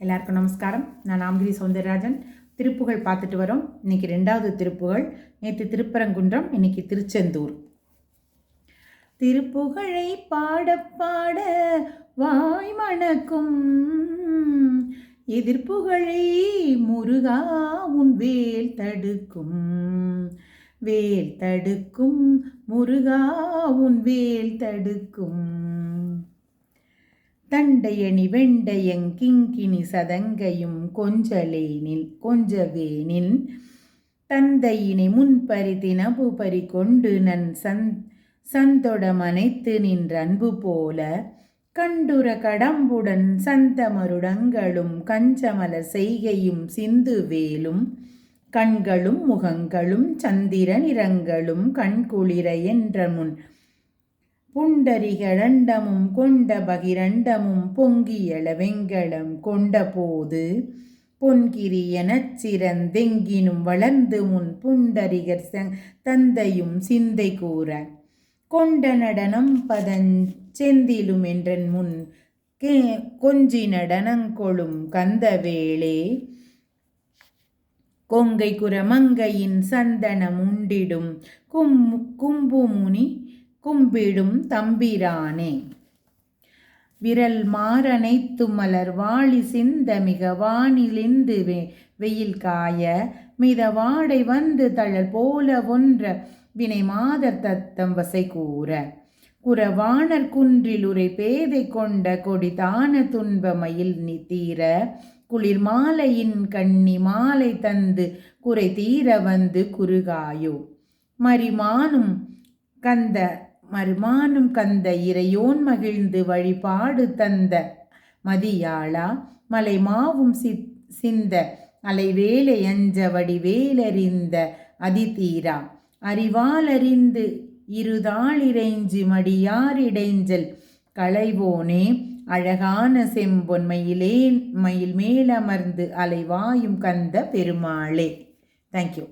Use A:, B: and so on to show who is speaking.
A: எல்லாருக்கும் நமஸ்காரம். நான் நாமகிரி சௌந்தரராஜன். திருப்புகள் பார்த்துட்டு வரோம். இன்னைக்கு 2வது திருப்புகள். நேற்று திருப்பரங்குன்றம், இன்னைக்கு திருச்செந்தூர். திருப்புகழை பாட பாட வாய் மணக்கும், எதிர்ப்புகழை முருகா உன் வேல் தடுக்கும், வேல் தடுக்கும் முருகா உன் வேல் தடுக்கும். தண்டையணி வெண்டையங் கிங்கினி சதங்கையும் கொஞ்சவேனில் தந்தையினை முன்பறிதி நபுபறி கொண்டு நன் சந்தொடமனைத்து நின்ற அன்பு போல கண்டுர கடம்புடன் சந்தமருடங்களும் கஞ்சமலர் செய்கையும் சிந்து வேலும் கண்களும் முகங்களும் சந்திர நிறங்களும் கண்குளிர என்ற முன் புண்டரிகடண்டமும் கொண்ட பகிரண்டமும் பொங்கியள வெங்கடம் கொண்ட போது பொன்கிரி எனச் சிறந்தெங்கினும் வளர்ந்து முன் புண்டரிகர் தந்தையும் சிந்தை கூற கொண்ட நடனம் பதஞ்செந்திலும் என்றன் முன் கொஞ்சி நடனங்கொளும் கந்தவேளே கொங்கை குரமங்கையின் சந்தனம் உண்டிடும் கும்புமுனி கும்பிடும் தம்பிரானே. விரல் மாறனைத்து மலர் வாழி சிந்த மிக வானிலிந்து வெயில் காய மிதவாடை வந்து தளர் போல ஒன்ற வினை மாதர் தத்தம் வசை கூற குறவாணர் குன்றில் உரை பேதை கொண்ட கொடிதான துன்ப மயில் தீர குளிர் மாலையின் கண்ணி மாலை தந்து குறை தீர வந்து குறுகாயோ மரிமானும் கந்த இறையோன் மகிழ்ந்து வழிபாடு தந்த மதியாளா மலை மாவும் சிந்த அலைவேலை அஞ்ச வடிவேலறிந்த அதிதீரா அறிவாலறிந்து இருதாளிரைஞ்சி மடியாரிடைஞ்சல் களைவோனே அழகான செம்பொன் மயில் மேலமர்ந்து அலைவாயும் கந்த பெருமாளே. தேங்க்யூ.